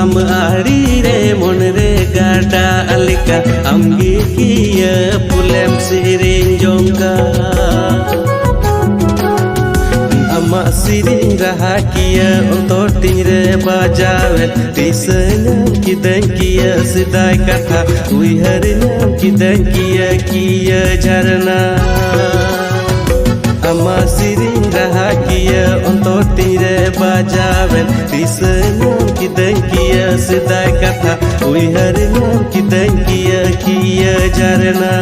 am ari re mon re gada alika amgi kia pulem siring jongka ama siring rahakia untuk tingre bajawen tisanya kidan kia sidai kata uiharnya kidan kia jarna ama siring rahakia untuk tingre bajawen tisanya kidan kia sidai kata uiharnya kidan kia jarna